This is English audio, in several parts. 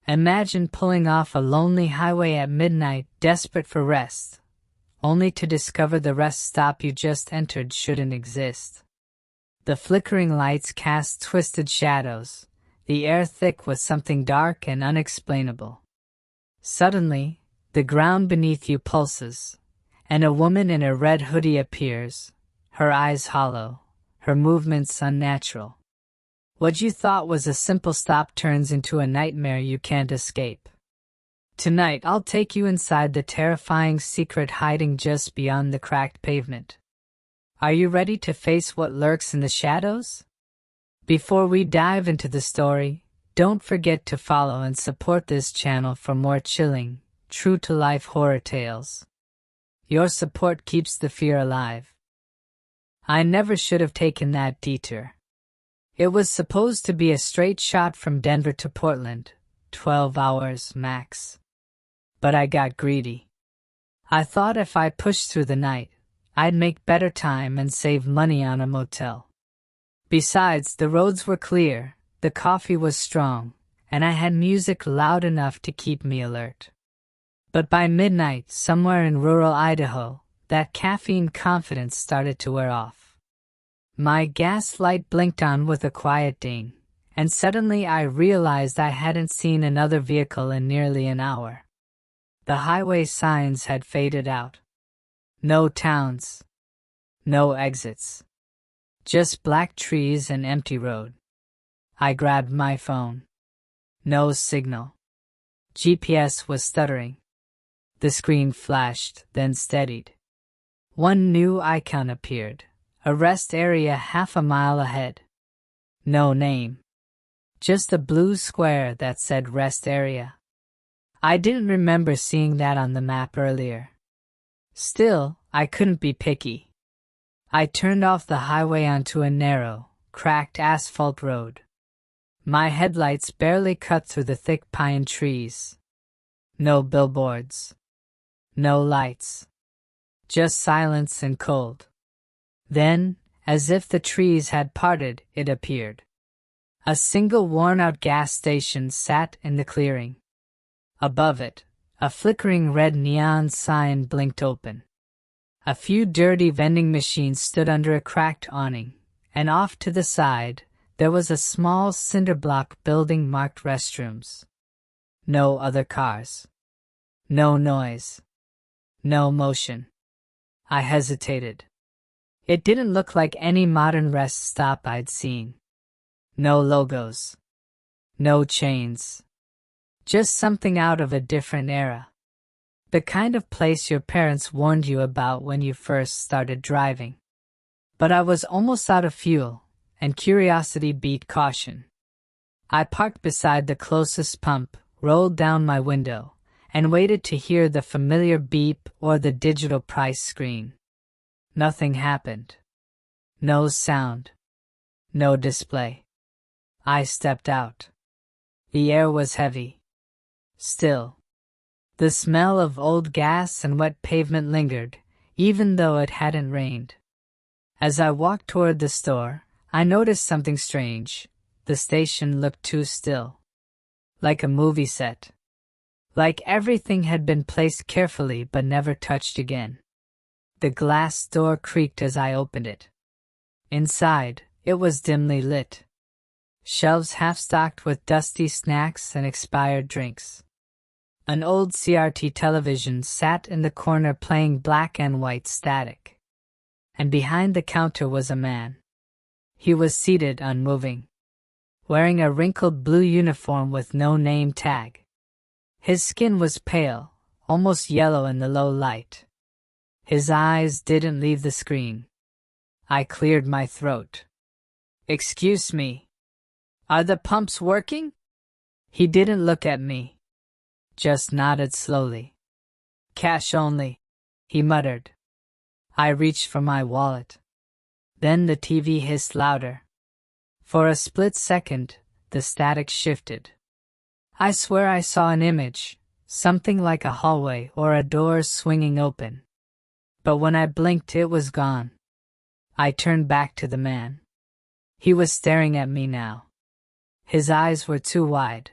Imagine pulling off a lonely highway at midnight, desperate for rest, only to discover the rest stop you just entered shouldn't exist. The flickering lights cast twisted shadows, the air thick with something dark and unexplainable. Suddenly, the ground beneath you pulses, and a woman in a red hoodie appears, her eyes hollow, her movements unnatural. What you thought was a simple stop turns into a nightmare you can't escape. Tonight I'll take you inside the terrifying secret hiding just beyond the cracked pavement. Are you ready to face what lurks in the shadows? Before we dive into the story, don't forget to follow and support this channel for more chilling, true-to-life horror tales. Your support keeps the fear alive. I never should have taken that detour. It was supposed to be a straight shot from Denver to Portland, 12 hours max. But I got greedy. I thought if I pushed through the night, I'd make better time and save money on a motel. Besides, the roads were clear, the coffee was strong, and I had music loud enough to keep me alert. But by midnight, somewhere in rural Idaho, that caffeine confidence started to wear off. My gas light blinked on with a quiet ding, and suddenly I realized I hadn't seen another vehicle in nearly an hour. The highway signs had faded out. No towns. No exits. Just black trees and empty road. I grabbed my phone. No signal. GPS was stuttering. The screen flashed, then steadied. One new icon appeared. A rest area half a mile ahead. No name. Just a blue square that said rest area. I didn't remember seeing that on the map earlier. Still, I couldn't be picky. I turned off the highway onto a narrow, cracked asphalt road. My headlights barely cut through the thick pine trees. No billboards. No lights. Just silence and cold. Then, as if the trees had parted, it appeared. A single worn-out gas station sat in the clearing. Above it, a flickering red neon sign blinked open. A few dirty vending machines stood under a cracked awning, and off to the side, there was a small cinder-block building marked restrooms. No other cars. No noise. No motion. I hesitated. It didn't look like any modern rest stop I'd seen. No logos. No chains. Just something out of a different era. The kind of place your parents warned you about when you first started driving. But I was almost out of fuel, and curiosity beat caution. I parked beside the closest pump, rolled down my window, and waited to hear the familiar beep or the digital price screen. Nothing happened. No sound. No display. I stepped out. The air was heavy. Still. The smell of old gas and wet pavement lingered, even though it hadn't rained. As I walked toward the store, I noticed something strange. The station looked too still. Like a movie set. Like everything had been placed carefully but never touched again. The glass door creaked as I opened it. Inside, it was dimly lit. Shelves half-stocked with dusty snacks and expired drinks. An old CRT television sat in the corner playing black and white static. And behind the counter was a man. He was seated unmoving, wearing a wrinkled blue uniform with no name tag. His skin was pale, almost yellow in the low light. His eyes didn't leave the screen. I cleared my throat. "Excuse me. Are the pumps working?" He didn't look at me. Just nodded slowly. "Cash only," he muttered. I reached for my wallet. Then the TV hissed louder. For a split second, the static shifted. I swear I saw an image, something like a hallway or a door swinging open. But when I blinked, it was gone. I turned back to the man. He was staring at me now. His eyes were too wide.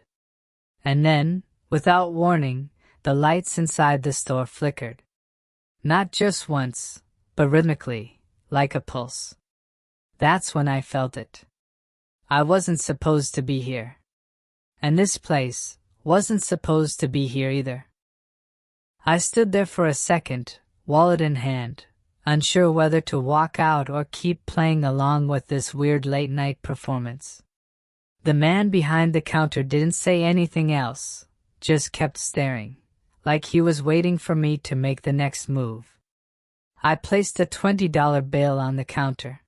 And then, without warning, the lights inside the store flickered. Not just once, but rhythmically, like a pulse. That's when I felt it. I wasn't supposed to be here. And this place wasn't supposed to be here either. I stood there for a second, wallet in hand, unsure whether to walk out or keep playing along with this weird late-night performance. The man behind the counter didn't say anything else, just kept staring, like he was waiting for me to make the next move. I placed a $20 bill on the counter.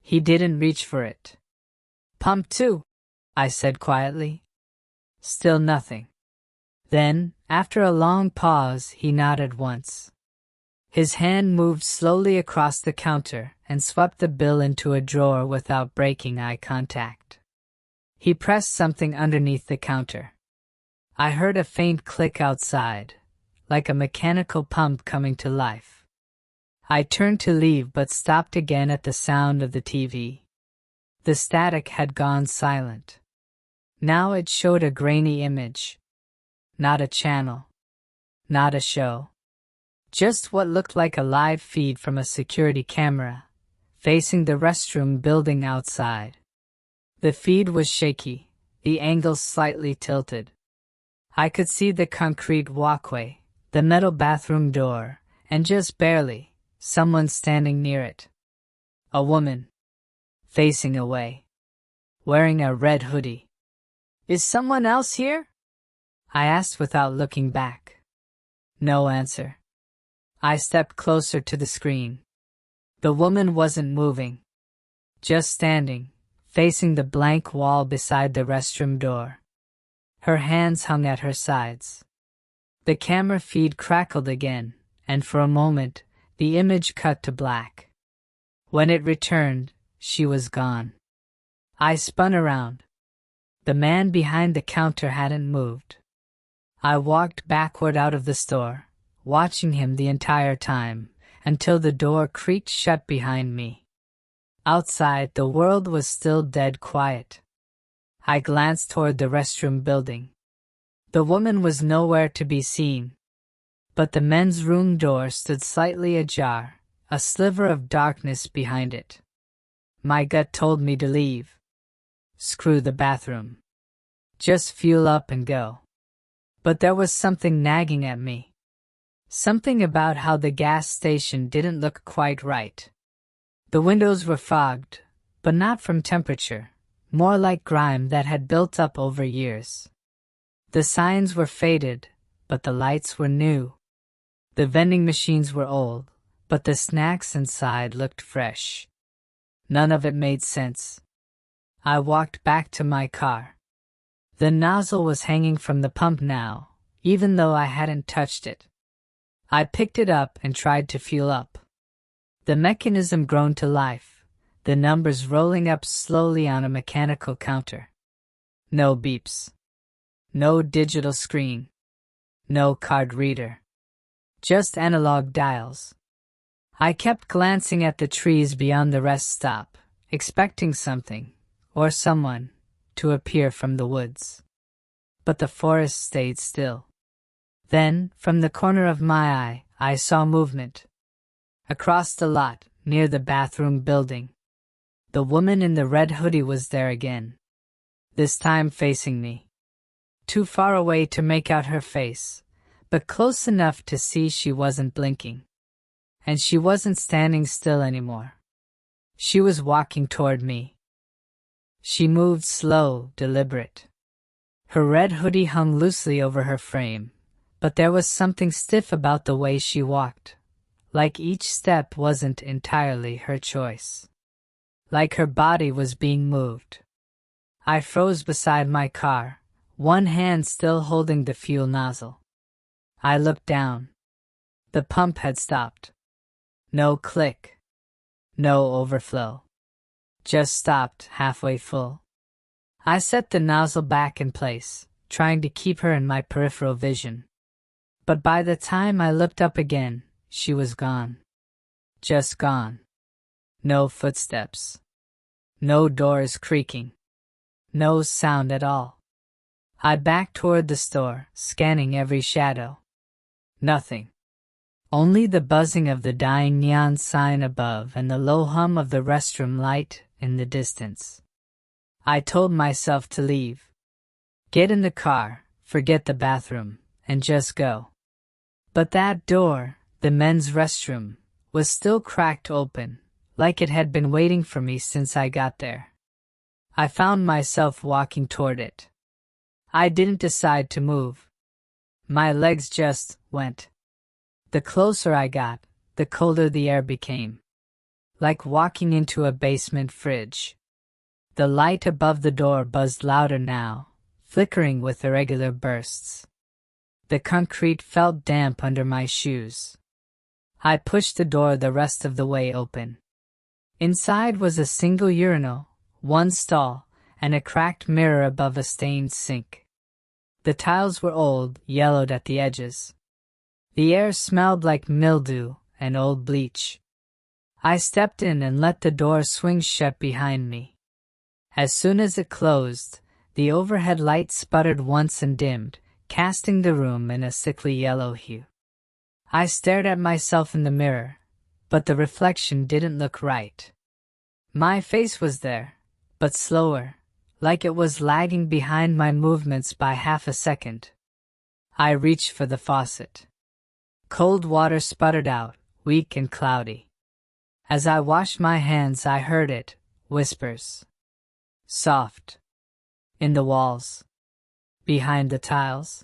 He didn't reach for it. "Pump 2, I said quietly. Still nothing. Then, after a long pause, he nodded once. His hand moved slowly across the counter and swept the bill into a drawer without breaking eye contact. He pressed something underneath the counter. I heard a faint click outside, like a mechanical pump coming to life. I turned to leave but stopped again at the sound of the TV. The static had gone silent. Now it showed a grainy image. Not a channel. Not a show. Just what looked like a live feed from a security camera, facing the restroom building outside. The feed was shaky, the angles slightly tilted. I could see the concrete walkway, the metal bathroom door, and just barely, someone standing near it. A woman. Facing away. Wearing a red hoodie. "Is someone else here?" I asked without looking back. No answer. I stepped closer to the screen. The woman wasn't moving. Just standing, facing the blank wall beside the restroom door. Her hands hung at her sides. The camera feed crackled again, and for a moment, the image cut to black. When it returned, she was gone. I spun around. The man behind the counter hadn't moved. I walked backward out of the store, watching him the entire time, until the door creaked shut behind me. Outside, the world was still dead quiet. I glanced toward the restroom building. The woman was nowhere to be seen. But the men's room door stood slightly ajar, a sliver of darkness behind it. My gut told me to leave. Screw the bathroom. Just fuel up and go. But there was something nagging at me. Something about how the gas station didn't look quite right. The windows were fogged, but not from temperature, more like grime that had built up over years. The signs were faded, but the lights were new. The vending machines were old, but the snacks inside looked fresh. None of it made sense. I walked back to my car. The nozzle was hanging from the pump now, even though I hadn't touched it. I picked it up and tried to fuel up. The mechanism groaned to life, the numbers rolling up slowly on a mechanical counter. No beeps. No digital screen. No card reader. Just analog dials. I kept glancing at the trees beyond the rest stop, expecting something, or someone, to appear from the woods. But the forest stayed still. Then, from the corner of my eye, I saw movement. Across the lot, near the bathroom building. The woman in the red hoodie was there again. This time facing me. Too far away to make out her face, but close enough to see she wasn't blinking. And she wasn't standing still anymore. She was walking toward me. She moved slow, deliberate. Her red hoodie hung loosely over her frame, but there was something stiff about the way she walked, like each step wasn't entirely her choice. Like her body was being moved. I froze beside my car, one hand still holding the fuel nozzle. I looked down. The pump had stopped. No click. No overflow. Just stopped halfway full. I set the nozzle back in place, trying to keep her in my peripheral vision. But by the time I looked up again, she was gone. Just gone. No footsteps. No doors creaking. No sound at all. I backed toward the store, scanning every shadow. Nothing. Only the buzzing of the dying neon sign above and the low hum of the restroom light in the distance. I told myself to leave. Get in the car, forget the bathroom, and just go. But that door, the men's restroom, was still cracked open, like it had been waiting for me since I got there. I found myself walking toward it. I didn't decide to move. My legs just went. The closer I got, the colder the air became. Like walking into a basement fridge. The light above the door buzzed louder now, flickering with irregular bursts. The concrete felt damp under my shoes. I pushed the door the rest of the way open. Inside was a single urinal, one stall, and a cracked mirror above a stained sink. The tiles were old, yellowed at the edges. The air smelled like mildew and old bleach. I stepped in and let the door swing shut behind me. As soon as it closed, the overhead light sputtered once and dimmed, casting the room in a sickly yellow hue. I stared at myself in the mirror, but the reflection didn't look right. My face was there, but slower, like it was lagging behind my movements by half a second. I reached for the faucet. Cold water sputtered out, weak and cloudy. As I washed my hands, I heard it, whispers. Soft. In the walls. Behind the tiles.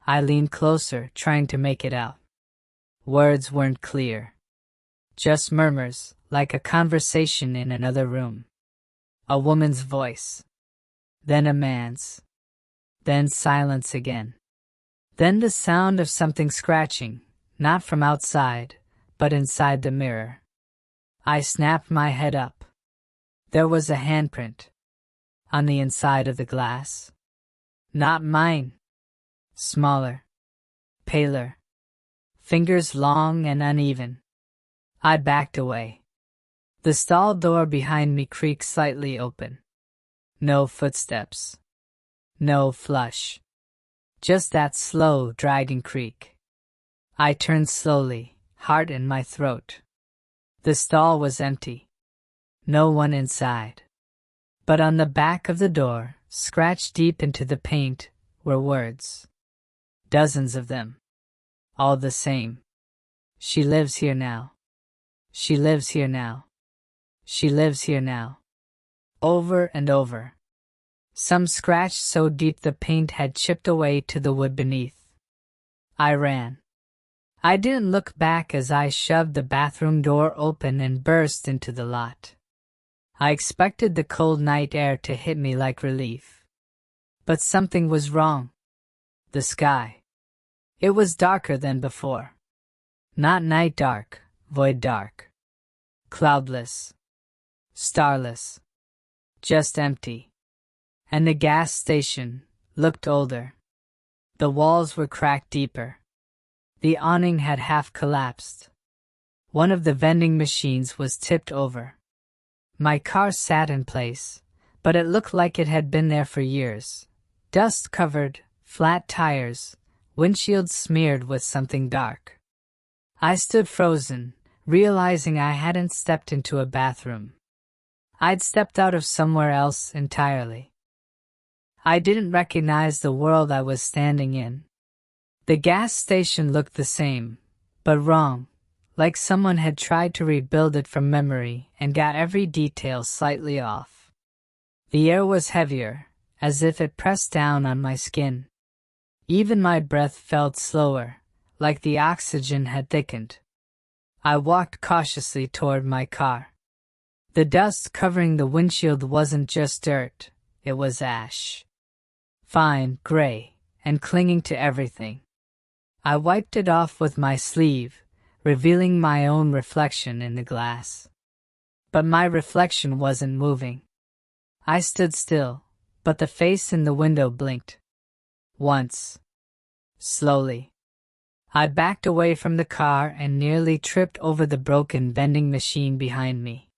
I leaned closer, trying to make it out. Words weren't clear. Just murmurs, like a conversation in another room. A woman's voice. Then a man's. Then silence again. Then the sound of something scratching, not from outside, but inside the mirror. I snapped my head up. There was a handprint. On the inside of the glass. Not mine. Smaller. Paler. Fingers long and uneven. I backed away. The stall door behind me creaked slightly open. No footsteps. No flush. Just that slow, dragging creak. I turned slowly, heart in my throat. The stall was empty. No one inside. But on the back of the door, scratched deep into the paint, were words. Dozens of them. All the same. She lives here now. She lives here now. She lives here now. Over and over. Some scratched so deep the paint had chipped away to the wood beneath. I ran. I didn't look back as I shoved the bathroom door open and burst into the lot. I expected the cold night air to hit me like relief. But something was wrong. The sky. It was darker than before. Not night dark, void dark. Cloudless. Starless. Just empty. And the gas station looked older. The walls were cracked deeper. The awning had half collapsed. One of the vending machines was tipped over. My car sat in place, but it looked like it had been there for years. Dust-covered, flat tires, windshield smeared with something dark. I stood frozen, realizing I hadn't stepped into a bathroom. I'd stepped out of somewhere else entirely. I didn't recognize the world I was standing in. The gas station looked the same, but wrong, like someone had tried to rebuild it from memory and got every detail slightly off. The air was heavier, as if it pressed down on my skin. Even my breath felt slower, like the oxygen had thickened. I walked cautiously toward my car. The dust covering the windshield wasn't just dirt, it was ash. Fine, gray, and clinging to everything. I wiped it off with my sleeve, revealing my own reflection in the glass. But my reflection wasn't moving. I stood still, but the face in the window blinked. Once. Slowly. I backed away from the car and nearly tripped over the broken vending machine behind me.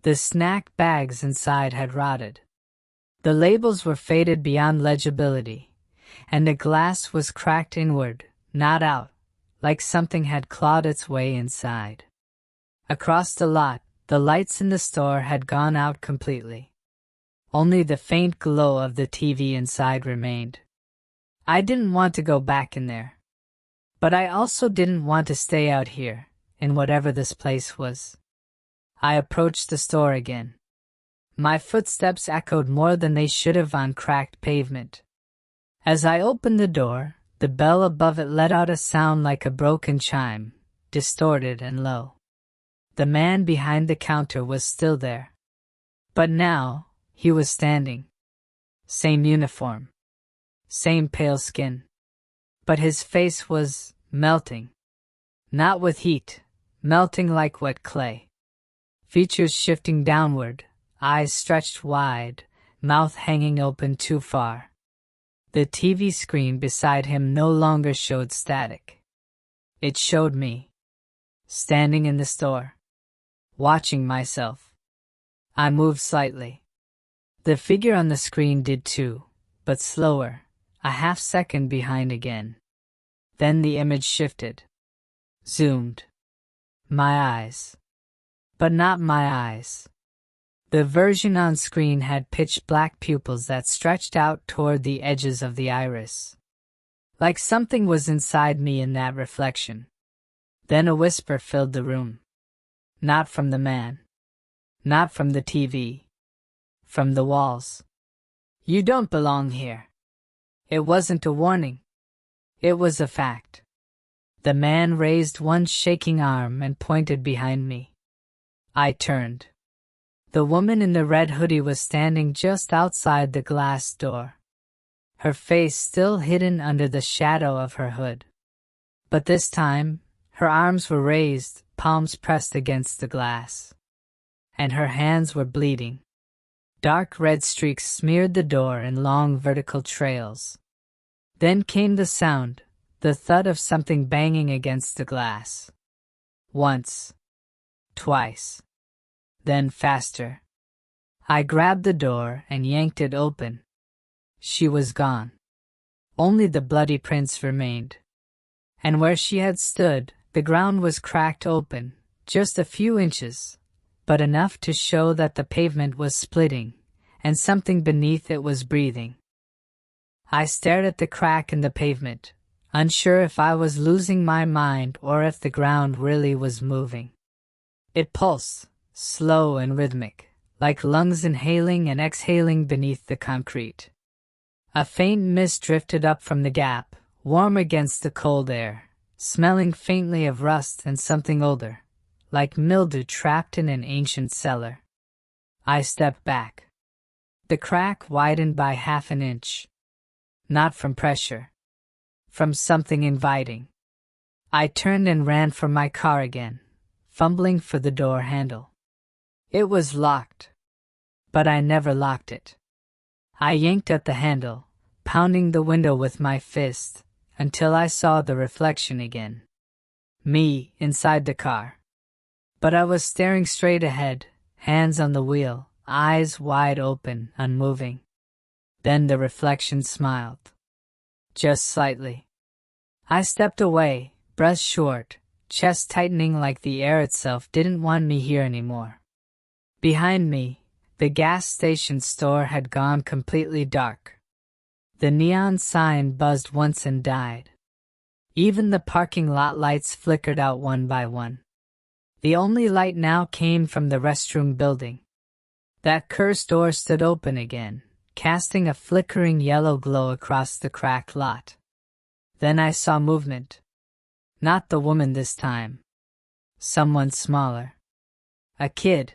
The snack bags inside had rotted. The labels were faded beyond legibility, and the glass was cracked inward, not out, like something had clawed its way inside. Across the lot, the lights in the store had gone out completely. Only the faint glow of the TV inside remained. I didn't want to go back in there. But I also didn't want to stay out here, in whatever this place was. I approached the store again. My footsteps echoed more than they should have on cracked pavement. As I opened the door, the bell above it let out a sound like a broken chime, distorted and low. The man behind the counter was still there. But now, he was standing. Same uniform. Same pale skin. But his face was melting. Not with heat, melting like wet clay. Features shifting downward, eyes stretched wide, mouth hanging open too far. The TV screen beside him no longer showed static. It showed me, standing in the store, watching myself. I moved slightly. The figure on the screen did too, but slower, a half second behind again. Then the image shifted. Zoomed. My eyes. But not my eyes. The version on screen had pitch black pupils that stretched out toward the edges of the iris. Like something was inside me in that reflection. Then a whisper filled the room. Not from the man. Not from the TV. From the walls. You don't belong here. It wasn't a warning. It was a fact. The man raised one shaking arm and pointed behind me. I turned. The woman in the red hoodie was standing just outside the glass door. Her face still hidden under the shadow of her hood. But this time, her arms were raised, palms pressed against the glass. And her hands were bleeding. Dark red streaks smeared the door in long vertical trails. Then came the sound, the thud of something banging against the glass. Once. Twice. Then faster. I grabbed the door and yanked it open. She was gone. Only the bloody prints remained. And where she had stood, the ground was cracked open, just a few inches, but enough to show that the pavement was splitting, and something beneath it was breathing. I stared at the crack in the pavement, unsure if I was losing my mind or if the ground really was moving. It pulsed, slow and rhythmic, like lungs inhaling and exhaling beneath the concrete. A faint mist drifted up from the gap, warm against the cold air, smelling faintly of rust and something older, like mildew trapped in an ancient cellar. I stepped back. The crack widened by half an inch. Not from pressure. From something inviting. I turned and ran for my car again, fumbling for the door handle. It was locked. But I never locked it. I yanked at the handle, pounding the window with my fist, until I saw the reflection again. Me, inside the car. But I was staring straight ahead, hands on the wheel, eyes wide open, unmoving. Then the reflection smiled. Just slightly. I stepped away, breath short, chest tightening like the air itself didn't want me here anymore. Behind me, the gas station store had gone completely dark. The neon sign buzzed once and died. Even the parking lot lights flickered out one by one. The only light now came from the restroom building. That cursed door stood open again, casting a flickering yellow glow across the cracked lot. Then I saw movement. Not the woman this time. Someone smaller. A kid.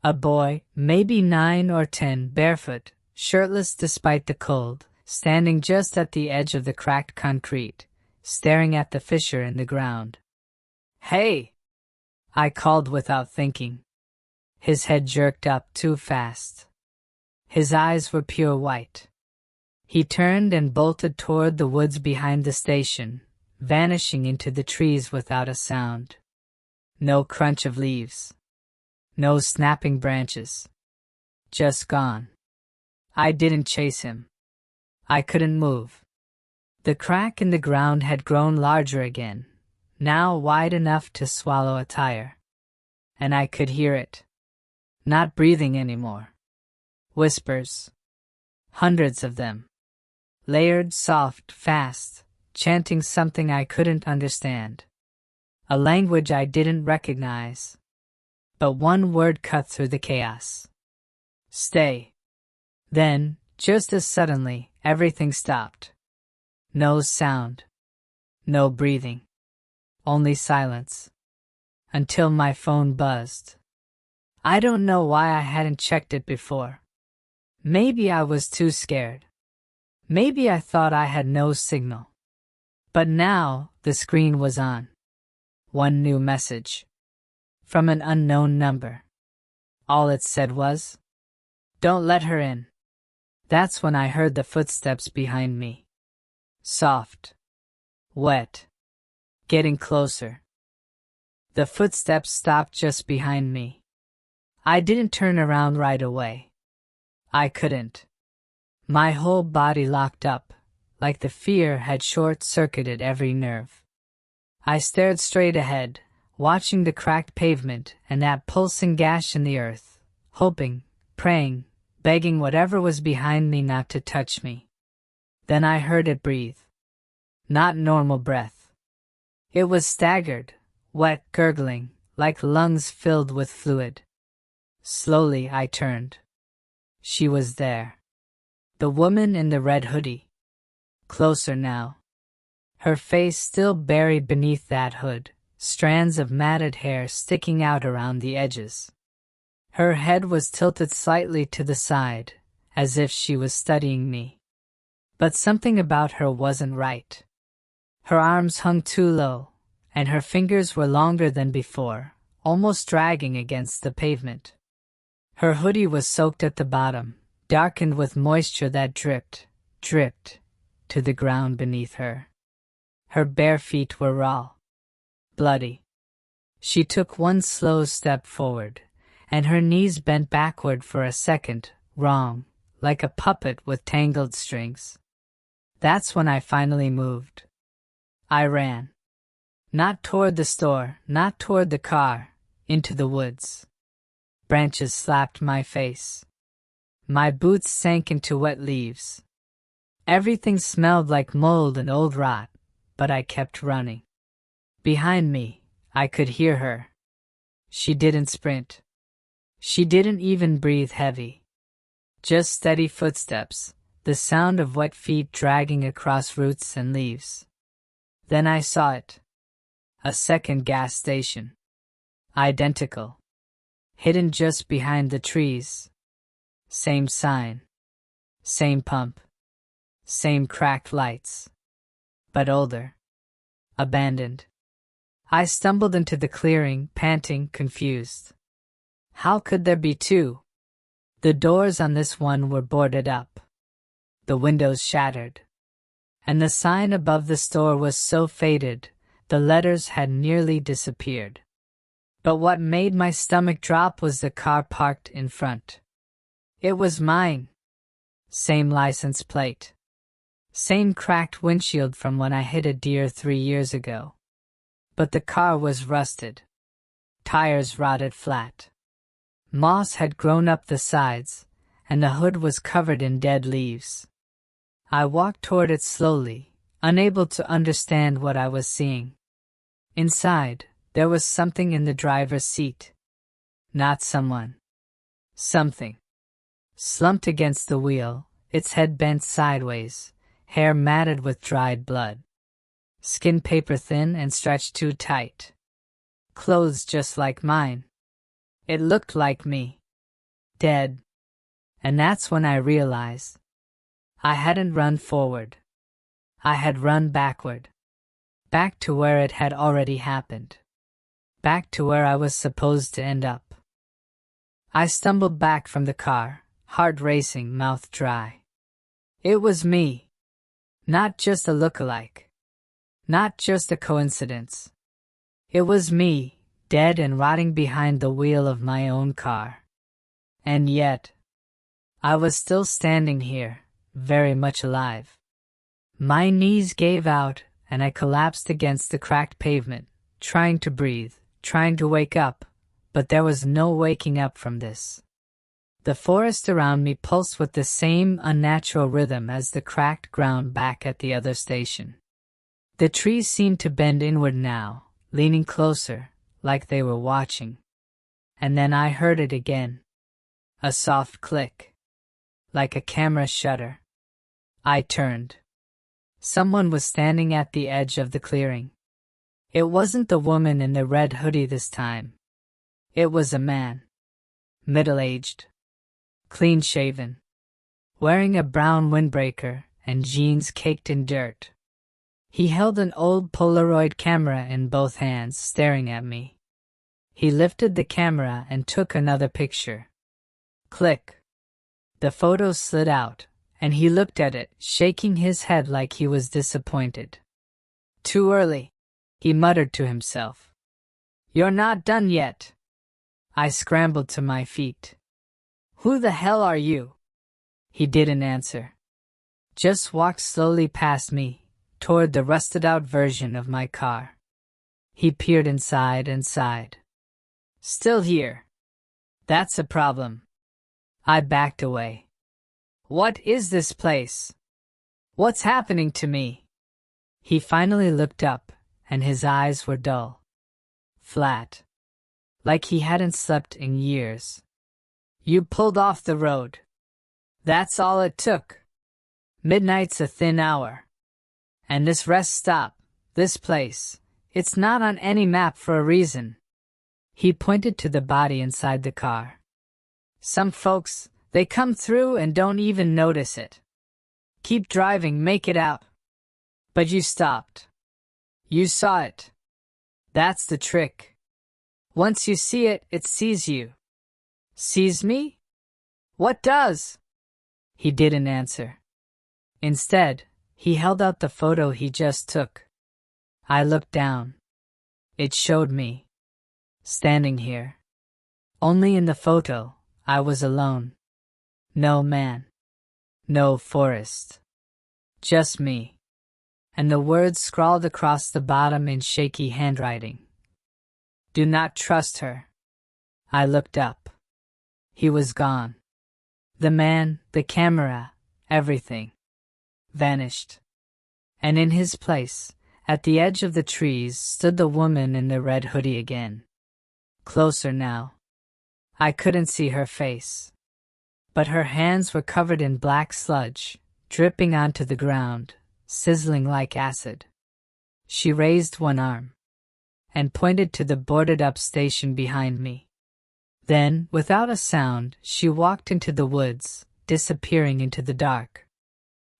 A boy, maybe 9 or 10, barefoot, shirtless despite the cold, standing just at the edge of the cracked concrete, staring at the fissure in the ground. "Hey!" I called without thinking. His head jerked up too fast. His eyes were pure white. He turned and bolted toward the woods behind the station, vanishing into the trees without a sound. No crunch of leaves. No snapping branches. Just gone. I didn't chase him. I couldn't move. The crack in the ground had grown larger again, now wide enough to swallow a tire. And I could hear it. Not breathing anymore. Whispers. Hundreds of them. Layered, soft, fast, chanting something I couldn't understand. A language I didn't recognize. But one word cut through the chaos. Stay. Then, just as suddenly, everything stopped. No sound. No breathing. Only silence. Until my phone buzzed. I don't know why I hadn't checked it before. Maybe I was too scared. Maybe I thought I had no signal. But now, the screen was on. One new message. From an unknown number. All it said was, "Don't let her in." That's when I heard the footsteps behind me. Soft. Wet. Getting closer. The footsteps stopped just behind me. I didn't turn around right away. I couldn't. My whole body locked up, like the fear had short-circuited every nerve. I stared straight ahead, watching the cracked pavement and that pulsing gash in the earth, hoping, praying, begging whatever was behind me not to touch me. Then I heard it breathe. Not normal breath. It was staggered, wet, gurgling, like lungs filled with fluid. Slowly I turned. She was there. The woman in the red hoodie. Closer now. Her face still buried beneath that hood, strands of matted hair sticking out around the edges. Her head was tilted slightly to the side, as if she was studying me. But something about her wasn't right. Her arms hung too low, and her fingers were longer than before, almost dragging against the pavement. Her hoodie was soaked at the bottom, darkened with moisture that dripped to the ground beneath her. Her bare feet were raw, bloody. She took one slow step forward, and her knees bent backward for a second, wrong, like a puppet with tangled strings. That's when I finally moved. I ran. Not toward the store, not toward the car, into the woods. Branches slapped my face. My boots sank into wet leaves. Everything smelled like mold and old rot, but I kept running. Behind me, I could hear her. She didn't sprint. She didn't even breathe heavy. Just steady footsteps, the sound of wet feet dragging across roots and leaves. Then I saw it. A second gas station. Identical. Hidden just behind the trees. Same sign. Same pump. Same cracked lights. But older. Abandoned. I stumbled into the clearing, panting, confused. How could there be two? The doors on this one were boarded up. The windows shattered. And the sign above the store was so faded, the letters had nearly disappeared. But what made my stomach drop was the car parked in front. It was mine. Same license plate. Same cracked windshield from when I hit a deer 3 years ago. But the car was rusted. Tires rotted flat. Moss had grown up the sides, and the hood was covered in dead leaves. I walked toward it slowly, unable to understand what I was seeing. Inside, there was something in the driver's seat. Not someone. Something. Slumped against the wheel, its head bent sideways, hair matted with dried blood. Skin paper thin and stretched too tight. Clothes just like mine. It looked like me. Dead. And that's when I realized. I hadn't run forward. I had run backward. Back to where it had already happened. Back to where I was supposed to end up. I stumbled back from the car, heart racing, mouth dry. It was me. Not just a look-alike. Not just a coincidence. It was me, dead and rotting behind the wheel of my own car. And yet, I was still standing here, very much alive. My knees gave out, and I collapsed against the cracked pavement, trying to breathe, trying to wake up, but there was no waking up from this. The forest around me pulsed with the same unnatural rhythm as the cracked ground back at the other station. The trees seemed to bend inward now, leaning closer, like they were watching. And then I heard it again. A soft click. Like a camera shutter. I turned. Someone was standing at the edge of the clearing. It wasn't the woman in the red hoodie this time. It was a man. Middle-aged. Clean-shaven. Wearing a brown windbreaker and jeans caked in dirt. He held an old Polaroid camera in both hands, staring at me. He lifted the camera and took another picture. Click. The photo slid out, and he looked at it, shaking his head like he was disappointed. Too early, he muttered to himself. You're not done yet. I scrambled to my feet. Who the hell are you? He didn't answer. Just walked slowly past me, toward the rusted-out version of my car. He peered inside and sighed. Still here. That's a problem. I backed away. What is this place? What's happening to me? He finally looked up, and his eyes were dull. Flat. Like he hadn't slept in years. You pulled off the road. That's all it took. Midnight's a thin hour. And this rest stop, this place, it's not on any map for a reason. He pointed to the body inside the car. Some folks, they come through and don't even notice it. Keep driving, make it out. But you stopped. You saw it. That's the trick. Once you see it, it sees you. Sees me? What does? He didn't answer. Instead, he held out the photo he just took. I looked down. It showed me. Standing here. Only in the photo, I was alone. No man. No forest. Just me. And the words scrawled across the bottom in shaky handwriting. Do not trust her. I looked up. He was gone. The man, the camera, everything. Vanished. And in his place, at the edge of the trees, stood the woman in the red hoodie again. Closer now. I couldn't see her face. But her hands were covered in black sludge, dripping onto the ground, sizzling like acid. She raised one arm and pointed to the boarded-up station behind me. Then, without a sound, she walked into the woods, disappearing into the dark.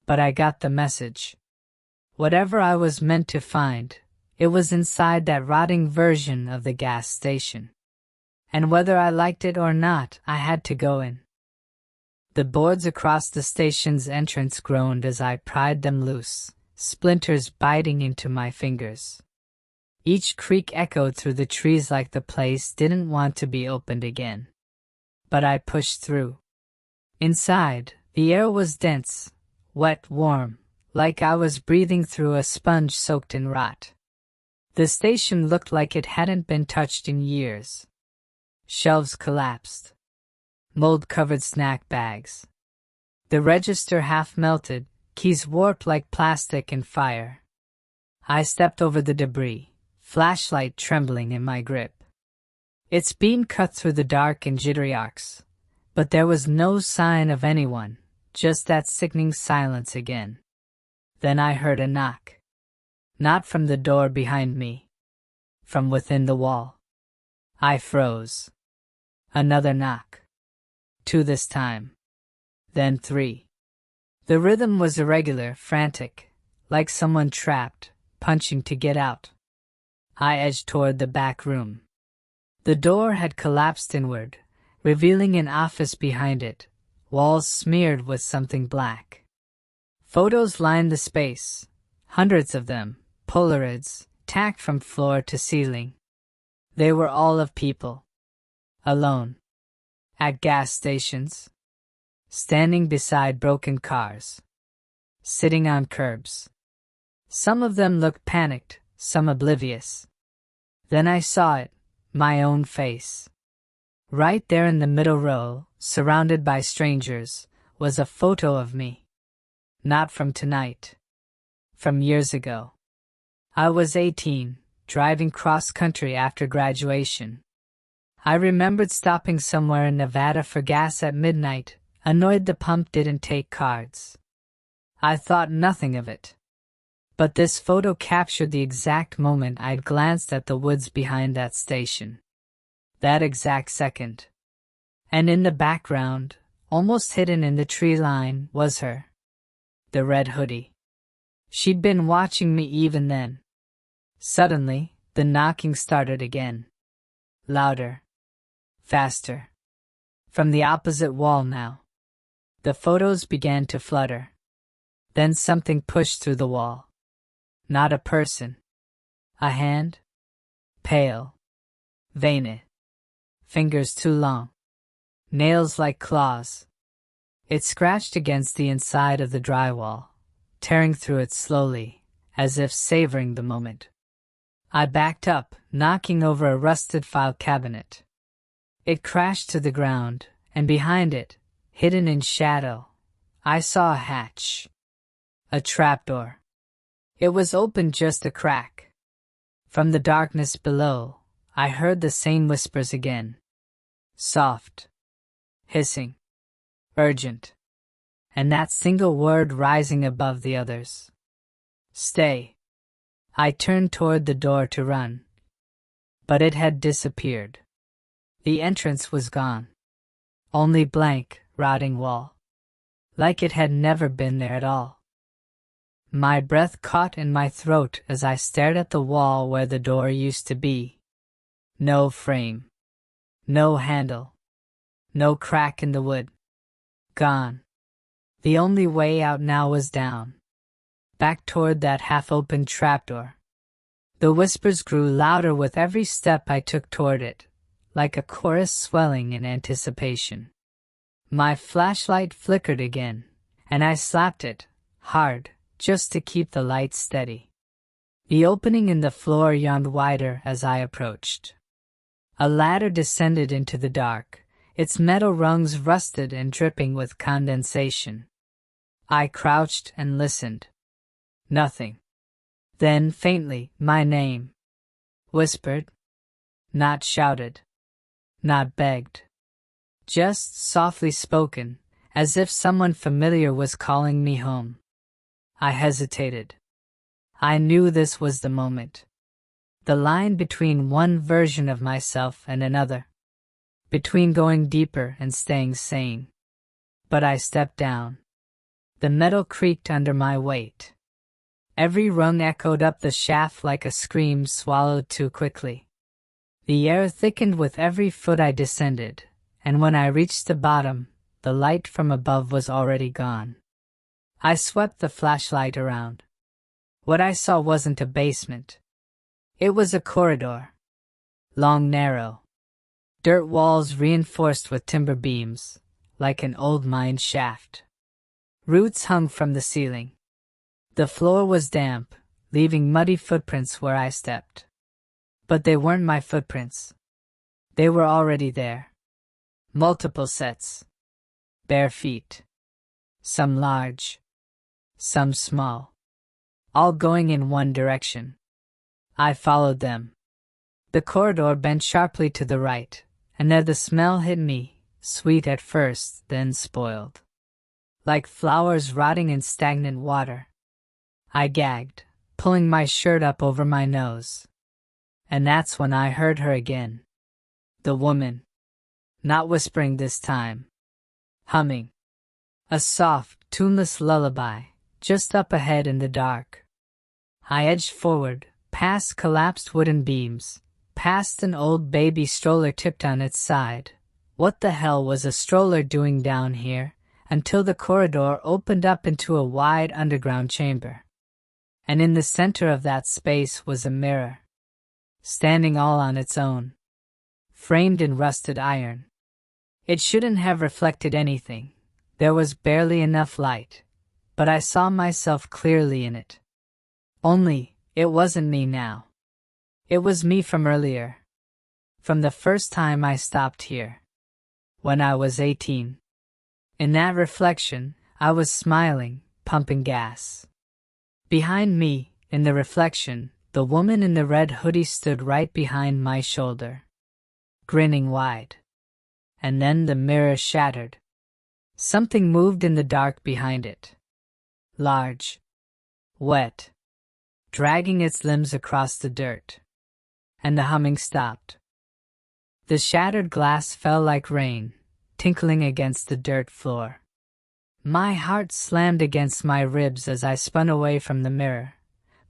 But I got the message. Whatever I was meant to find, it was inside that rotting version of the gas station. And whether I liked it or not, I had to go in. The boards across the station's entrance groaned as I pried them loose, splinters biting into my fingers. Each creak echoed through the trees like the place didn't want to be opened again. But I pushed through. Inside, the air was dense, wet, warm, like I was breathing through a sponge soaked in rot. The station looked like it hadn't been touched in years. Shelves collapsed. Mold-covered snack bags. The register half melted, keys warped like plastic in fire. I stepped over the debris, flashlight trembling in my grip. Its beam cut through the dark in jittery arcs, but there was no sign of anyone, just that sickening silence again. Then I heard a knock. Not from the door behind me. From within the wall. I froze. Another knock. 2 this time. Then 3. The rhythm was irregular, frantic, like someone trapped, punching to get out. I edged toward the back room. The door had collapsed inward, revealing an office behind it, walls smeared with something black. Photos lined the space, hundreds of them, Polaroids, tacked from floor to ceiling. They were all of people. Alone. At gas stations. standing beside broken cars, sitting on curbs. Some of them looked panicked, some oblivious. Then I saw it, my own face. Right there in the middle row, surrounded by strangers, was a photo of me. Not from tonight. From years ago. I was 18, driving cross-country after graduation. I remembered stopping somewhere in Nevada for gas at midnight, annoyed the pump didn't take cards. I thought nothing of it. But this photo captured the exact moment I'd glanced at the woods behind that station. That exact second. And in the background, almost hidden in the tree line, was her. The red hoodie. She'd been watching me even then. Suddenly, the knocking started again. Louder. Faster. From the opposite wall now. The photos began to flutter. Then something pushed through the wall. Not a person. A hand. Pale. Veined. Fingers too long. Nails like claws. It scratched against the inside of the drywall, tearing through it slowly, as if savoring the moment. I backed up, knocking over a rusted file cabinet. It crashed to the ground, and behind it, hidden in shadow, I saw a hatch. A trapdoor. It was open just a crack. From the darkness below, I heard the same whispers again. Soft. Hissing. Urgent. And that single word rising above the others. Stay. I turned toward the door to run. But it had disappeared. The entrance was gone. Only blank, rotting wall. Like it had never been there at all. My breath caught in my throat as I stared at the wall where the door used to be. No frame. No handle. No crack in the wood. Gone. The only way out now was down. Back toward that half-opened trapdoor. The whispers grew louder with every step I took toward it, like a chorus swelling in anticipation. My flashlight flickered again, and I slapped it, hard, just to keep the light steady. The opening in the floor yawned wider as I approached. A ladder descended into the dark, its metal rungs rusted and dripping with condensation. I crouched and listened. Nothing. Then, faintly, my name. Whispered. Not shouted. Not begged. Just softly spoken, as if someone familiar was calling me home. I hesitated. I knew this was the moment. The line between one version of myself and another. Between going deeper and staying sane. But I stepped down. The metal creaked under my weight. Every rung echoed up the shaft like a scream swallowed too quickly. The air thickened with every foot I descended, and when I reached the bottom, the light from above was already gone. I swept the flashlight around. What I saw wasn't a basement. It was a corridor. Long, narrow. Dirt walls reinforced with timber beams, like an old mine shaft. Roots hung from the ceiling. The floor was damp, leaving muddy footprints where I stepped. But they weren't my footprints. They were already there. Multiple sets. Bare feet. Some large. Some small. All going in one direction. I followed them. The corridor bent sharply to the right, and there the smell hit me, sweet at first, then spoiled. Like flowers rotting in stagnant water. I gagged, pulling my shirt up over my nose. And that's when I heard her again. The woman. Not whispering this time. Humming. A soft, tuneless lullaby, just up ahead in the dark. I edged forward, past collapsed wooden beams, past an old baby stroller tipped on its side. What the hell was a stroller doing down here? Until the corridor opened up into a wide underground chamber. And in the center of that space was a mirror. Standing all on its own. Framed in rusted iron. It shouldn't have reflected anything, There was barely enough light, but I saw myself clearly in it. Only, it wasn't me now. It was me from earlier. From the first time I stopped here. When I was 18. In that reflection, I was smiling, pumping gas. Behind me, in the reflection, the woman in the red hoodie stood right behind my shoulder, grinning wide. And then the mirror shattered. Something moved in the dark behind it. Large. Wet. Dragging its limbs across the dirt. And the humming stopped. The shattered glass fell like rain, tinkling against the dirt floor. My heart slammed against my ribs as I spun away from the mirror,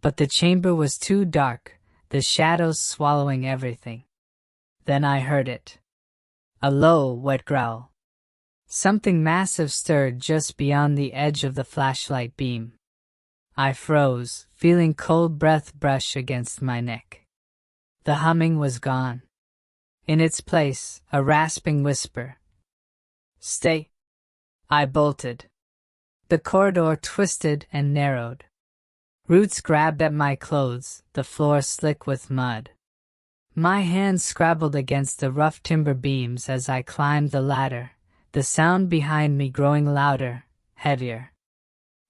but the chamber was too dark, the shadows swallowing everything. Then I heard it. A low, wet growl. Something massive stirred just beyond the edge of the flashlight beam. I froze, feeling cold breath brush against my neck. The humming was gone. In its place, a rasping whisper. Stay. I bolted. The corridor twisted and narrowed. Roots grabbed at my clothes, the floor slick with mud. My hands scrabbled against the rough timber beams as I climbed the ladder, the sound behind me growing louder, heavier.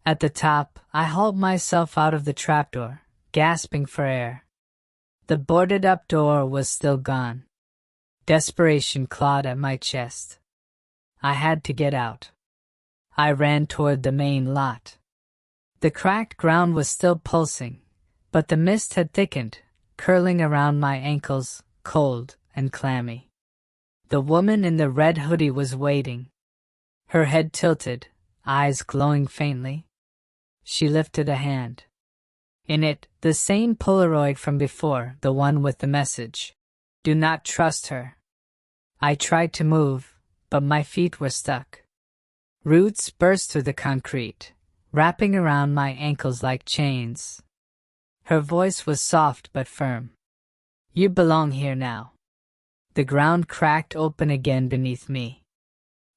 At the top, I hauled myself out of the trapdoor, gasping for air. The boarded-up door was still gone. Desperation clawed at my chest. I had to get out. I ran toward the main lot. The cracked ground was still pulsing, but the mist had thickened, curling around my ankles, cold and clammy. The woman in the red hoodie was waiting. Her head tilted, eyes glowing faintly. She lifted a hand. In it, the same Polaroid from before, the one with the message. Do not trust her. I tried to move, but my feet were stuck. Roots burst through the concrete, wrapping around my ankles like chains. Her voice was soft but firm. You belong here now. The ground cracked open again beneath me.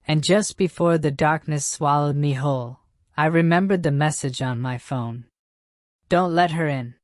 And just before the darkness swallowed me whole, I remembered the message on my phone. Don't let her in.